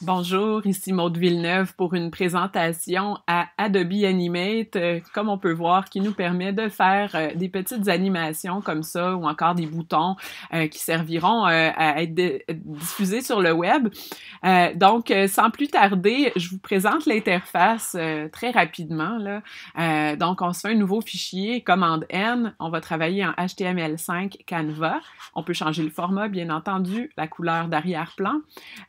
Bonjour, ici Maude Villeneuve pour une présentation à Adobe Animate, comme on peut voir, qui nous permet de faire des petites animations comme ça ou encore des boutons qui serviront à être diffusés sur le web. Donc, sans plus tarder, je vous présente l'interface très rapidement, là. Donc, on se fait un nouveau fichier, commande N, on va travailler en HTML5 Canva. On peut changer le format, bien entendu, la couleur d'arrière-plan.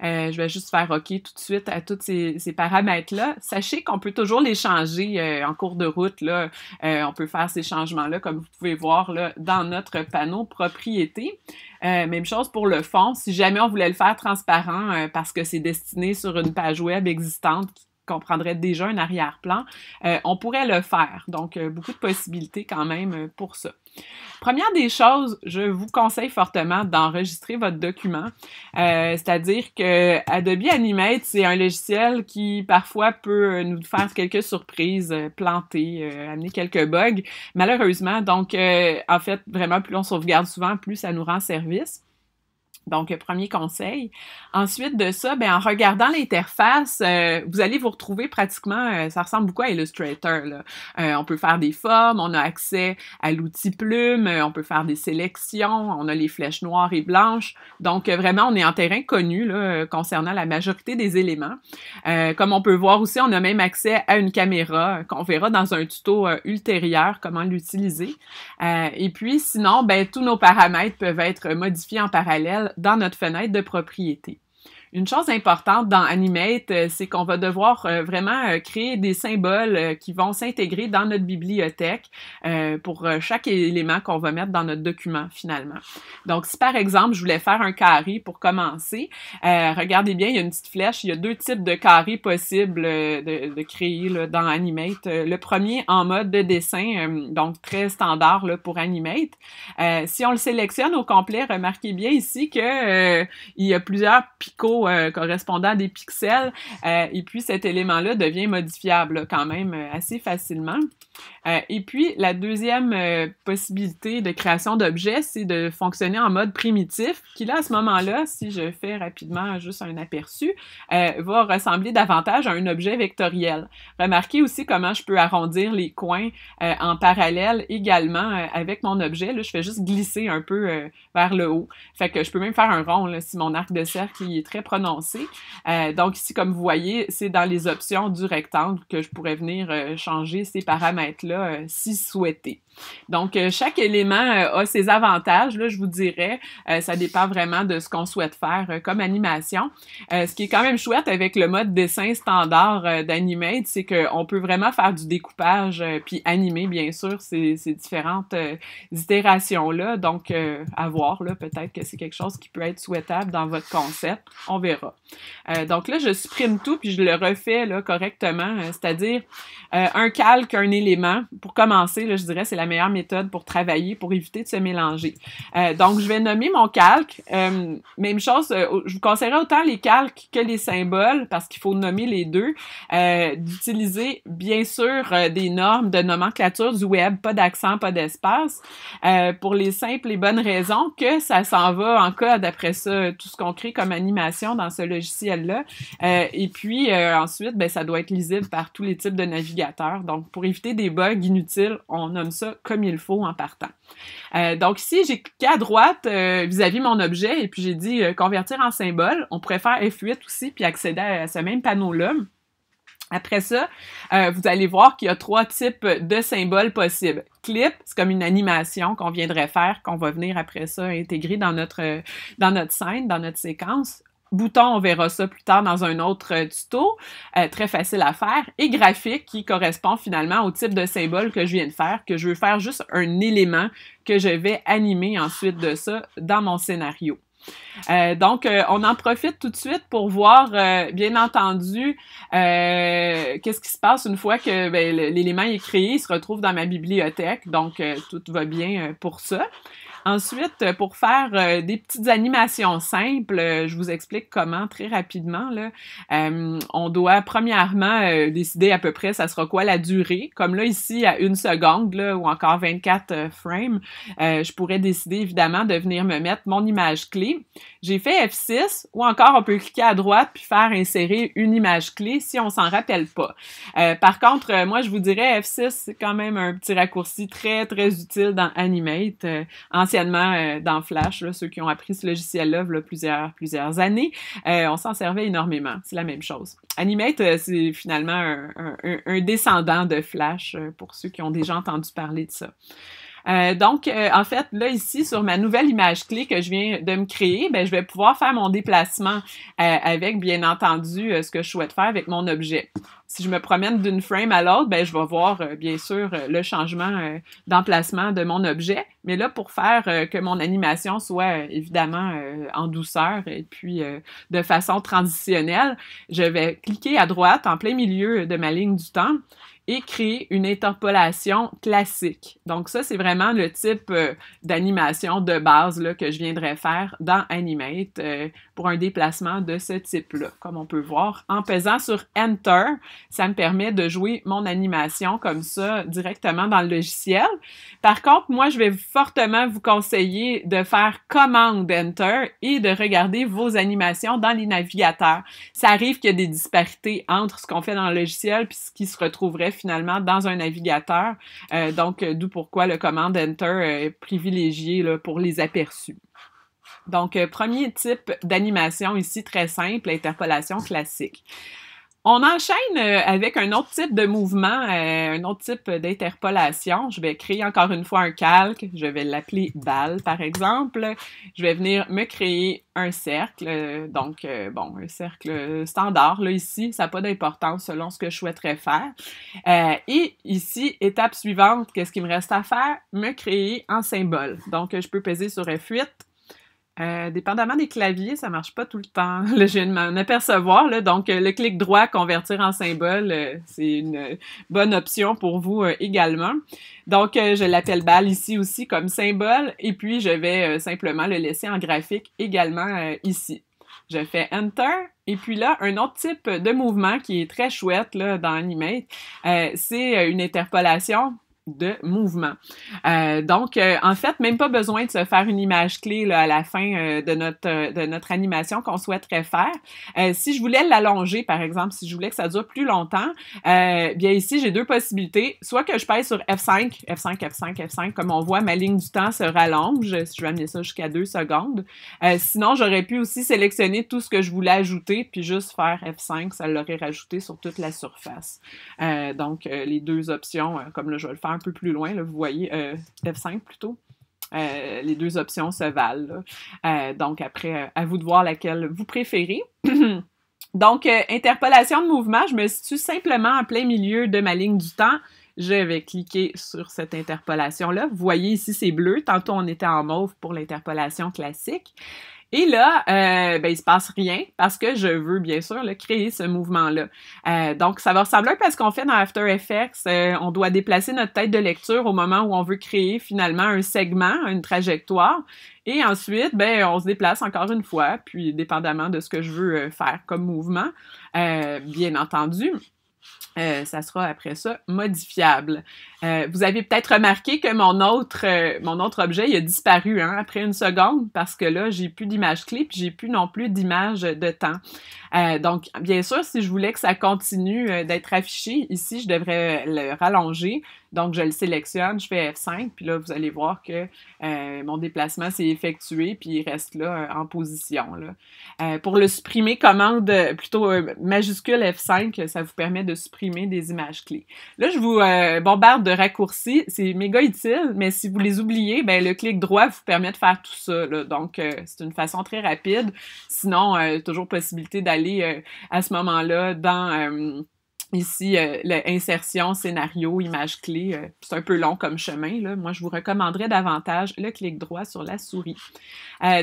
Je vais juste faire OK tout de suite à tous ces paramètres-là. Sachez qu'on peut toujours les changer en cours de route, là. On peut faire ces changements-là, comme vous pouvez voir là, dans notre panneau propriété. Même chose pour le fond. Si jamais on voulait le faire transparent parce que c'est destiné sur une page web existante qui comprendrait déjà un arrière-plan, on pourrait le faire. Donc, beaucoup de possibilités quand même pour ça. Première des choses, je vous conseille fortement d'enregistrer votre document. C'est-à-dire que Adobe Animate, c'est un logiciel qui parfois peut nous faire quelques surprises, planter, amener quelques bugs, malheureusement. Donc, en fait, vraiment, plus on sauvegarde souvent, plus ça nous rend service. Donc, premier conseil. Ensuite de ça, ben, en regardant l'interface, vous allez vous retrouver pratiquement, ça ressemble beaucoup à Illustrator, là. On peut faire des formes, on a accès à l'outil plume, on peut faire des sélections, on a les flèches noires et blanches. Donc, vraiment, on est en terrain connu là, concernant la majorité des éléments. Comme on peut voir aussi, on a même accès à une caméra qu'on verra dans un tuto ultérieur, comment l'utiliser. Et puis, sinon, ben, tous nos paramètres peuvent être modifiés en parallèle dans notre fenêtre de propriété. Une chose importante dans Animate, c'est qu'on va devoir vraiment créer des symboles qui vont s'intégrer dans notre bibliothèque pour chaque élément qu'on va mettre dans notre document finalement. Donc, si par exemple, je voulais faire un carré pour commencer, regardez bien, il y a une petite flèche, il y a deux types de carrés possibles de créer là, dans Animate. Le premier en mode de dessin, donc très standard là, pour Animate. Si on le sélectionne au complet, remarquez bien ici que il y a plusieurs picots correspondant à des pixels, et puis cet élément-là devient modifiable là, quand même assez facilement. Et puis, la deuxième possibilité de création d'objets, c'est de fonctionner en mode primitif, qui là, à ce moment-là, si je fais rapidement juste un aperçu, va ressembler davantage à un objet vectoriel. Remarquez aussi comment je peux arrondir les coins en parallèle également avec mon objet. Là, je fais juste glisser un peu vers le haut. Fait que je peux même faire un rond là, si mon arc de cercle est très prononcé. Donc ici, comme vous voyez, c'est dans les options du rectangle que je pourrais venir changer ces paramètres-là si souhaité. Donc, chaque élément a ses avantages, là, je vous dirais. Ça dépend vraiment de ce qu'on souhaite faire comme animation. Ce qui est quand même chouette avec le mode dessin standard d'Animate, c'est qu'on peut vraiment faire du découpage puis animer, bien sûr, ces différentes itérations-là. Donc, à voir, là, peut-être que c'est quelque chose qui peut être souhaitable dans votre concept. On verra. Donc là, je supprime tout puis je le refais là, correctement, c'est-à-dire un calque, un élément. Pour commencer, là, je dirais c'est la meilleure méthode pour travailler, pour éviter de se mélanger. Donc, je vais nommer mon calque. Même chose, je vous conseillerais autant les calques que les symboles, parce qu'il faut nommer les deux. D'utiliser, bien sûr, des normes de nomenclature du web, pas d'accent, pas d'espace, pour les simples et bonnes raisons que ça s'en va en code après ça, tout ce qu'on crée comme animation dans ce logiciel-là. Et puis, ensuite, ben, ça doit être lisible par tous les types de navigateurs. Donc, pour éviter des bugs inutiles, on nomme ça comme il faut en partant. Donc ici, j'ai cliqué à droite vis-à-vis mon objet et puis j'ai dit convertir en symbole. On pourrait faire F8 aussi puis accéder à ce même panneau-là. Après ça, vous allez voir qu'il y a trois types de symboles possibles. Clip, c'est comme une animation qu'on viendrait faire, qu'on va venir après ça intégrer dans notre scène, dans notre séquence. Bouton, on verra ça plus tard dans un autre tuto, très facile à faire, et graphique qui correspond finalement au type de symbole que je viens de faire, que je veux faire juste un élément que je vais animer ensuite de ça dans mon scénario. Donc, on en profite tout de suite pour voir, bien entendu, qu'est-ce qui se passe une fois que ben, l'élément est créé, il se retrouve dans ma bibliothèque, donc tout va bien pour ça. Ensuite, pour faire des petites animations simples, je vous explique comment très rapidement, là. On doit premièrement décider à peu près ça sera quoi la durée. Comme là ici à 1 seconde là, ou encore 24 frames, je pourrais décider évidemment de venir me mettre mon image clé. J'ai fait F6 ou encore on peut cliquer à droite puis faire insérer une image clé si on s'en rappelle pas. Par contre, moi je vous dirais F6 c'est quand même un petit raccourci très très utile dans Animate. Anciennement dans Flash, là, ceux qui ont appris ce logiciel-là il y a plusieurs années, on s'en servait énormément. C'est la même chose. Animate, c'est finalement un descendant de Flash pour ceux qui ont déjà entendu parler de ça. Donc, en fait, là, ici, sur ma nouvelle image clé que je viens de me créer, ben, je vais pouvoir faire mon déplacement avec, bien entendu, ce que je souhaite faire avec mon objet. Si je me promène d'une frame à l'autre, ben, je vais voir, bien sûr, le changement d'emplacement de mon objet. Mais là, pour faire que mon animation soit, évidemment, en douceur et puis de façon transitionnelle, je vais cliquer à droite, en plein milieu de ma ligne du temps, et créer une interpolation classique. Donc ça, c'est vraiment le type d'animation de base là, que je viendrais faire dans Animate pour un déplacement de ce type-là. Comme on peut voir, en pesant sur Enter, ça me permet de jouer mon animation comme ça directement dans le logiciel. Par contre, moi, je vais fortement vous conseiller de faire Commande Enter et de regarder vos animations dans les navigateurs. Ça arrive qu'il y a des disparités entre ce qu'on fait dans le logiciel puis ce qui se retrouverait finalement dans un navigateur. Donc, d'où pourquoi le commande Enter est privilégié là, pour les aperçus. Donc, premier type d'animation ici, très simple, interpolation classique. On enchaîne avec un autre type de mouvement, un autre type d'interpolation. Je vais créer encore une fois un calque. Je vais l'appeler balle, par exemple. Je vais venir me créer un cercle. Donc, bon, un cercle standard, là, ici. Ça n'a pas d'importance selon ce que je souhaiterais faire. Et ici, étape suivante, qu'est-ce qu'il me reste à faire? Me créer un symbole. Donc, je peux peser sur F8. Dépendamment des claviers, ça marche pas tout le temps. Là, je viens de m'en apercevoir. Là, donc, le clic droit, convertir en symbole, c'est une bonne option pour vous également. Donc, je l'appelle balle ici aussi comme symbole. Et puis, je vais simplement le laisser en graphique également ici. Je fais Enter. Et puis là, un autre type de mouvement qui est très chouette là, dans Animate, c'est une interpolation de mouvement. Donc, en fait, même pas besoin de se faire une image clé là, à la fin de notre animation qu'on souhaiterait faire. Si je voulais l'allonger, par exemple, si je voulais que ça dure plus longtemps, bien ici, j'ai deux possibilités. Soit que je pèse sur F5, F5, F5, F5, comme on voit, ma ligne du temps se rallonge, si je veux amener ça jusqu'à 2 secondes. Sinon, j'aurais pu aussi sélectionner tout ce que je voulais ajouter, puis juste faire F5, ça l'aurait rajouté sur toute la surface. Donc, les deux options, comme là, je vais le faire un peu plus loin, là, vous voyez, F5 plutôt. Les deux options se valent. Donc, après, à vous de voir laquelle vous préférez. Donc, interpolation de mouvement, je me situe simplement en plein milieu de ma ligne du temps. Je vais cliquer sur cette interpolation-là. Vous voyez ici, c'est bleu. Tantôt, on était en mauve pour l'interpolation classique. Et là, ben, il se passe rien parce que je veux, bien sûr, là, créer ce mouvement-là. Donc, ça va ressembler un peu à ce qu'on fait dans After Effects. On doit déplacer notre tête de lecture au moment où on veut créer finalement un segment, une trajectoire. Et ensuite, ben, on se déplace encore une fois, puis dépendamment de ce que je veux faire comme mouvement, bien entendu, ça sera après ça modifiable. Vous avez peut-être remarqué que mon autre objet il a disparu après 1 seconde parce que là, j'ai plus d'image clé puis j'ai plus non plus d'image de temps. Donc, bien sûr, si je voulais que ça continue d'être affiché, ici, je devrais le rallonger. Donc, je le sélectionne, je fais F5, puis là, vous allez voir que mon déplacement s'est effectué, puis il reste là en position. Là. Pour le supprimer, commande plutôt majuscule F5, ça vous permet de supprimer des images clés. Là, je vous bombarde de raccourcis, c'est méga utile, mais si vous les oubliez, ben le clic droit vous permet de faire tout ça. Là. Donc, c'est une façon très rapide. Sinon, toujours possibilité d'aller à ce moment-là dans Ici, l'insertion, scénario, image clé, c'est un peu long comme chemin, là. Moi, je vous recommanderais davantage le clic droit sur la souris.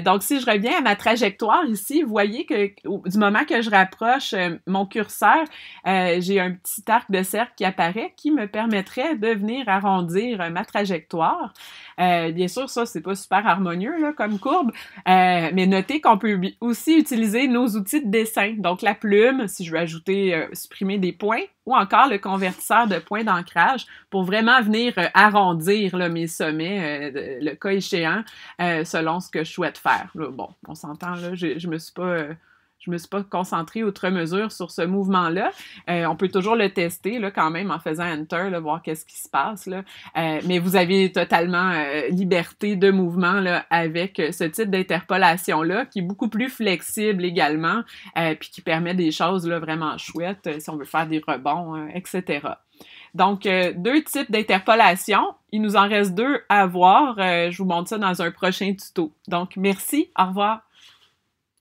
Donc, si je reviens à ma trajectoire ici, vous voyez que du moment que je rapproche mon curseur, j'ai un petit arc de cercle qui apparaît qui me permettrait de venir arrondir ma trajectoire. Bien sûr, ça, c'est pas super harmonieux là, comme courbe, mais notez qu'on peut aussi utiliser nos outils de dessin. Donc, la plume, si je veux ajouter, supprimer des points, ou encore le convertisseur de points d'ancrage pour vraiment venir arrondir là, mes sommets, le cas échéant, selon ce que je souhaite faire. Là, bon, on s'entend, là, je me suis pas concentrée outre mesure sur ce mouvement-là. On peut toujours le tester là, quand même en faisant Enter, là, voir qu'est-ce qui se passe. Là. Mais vous avez totalement liberté de mouvement là, avec ce type d'interpolation-là, qui est beaucoup plus flexible également, puis qui permet des choses là, vraiment chouettes si on veut faire des rebonds, etc. Donc, deux types d'interpolation. Il nous en reste deux à voir. Je vous montre ça dans un prochain tuto. Donc, merci. Au revoir.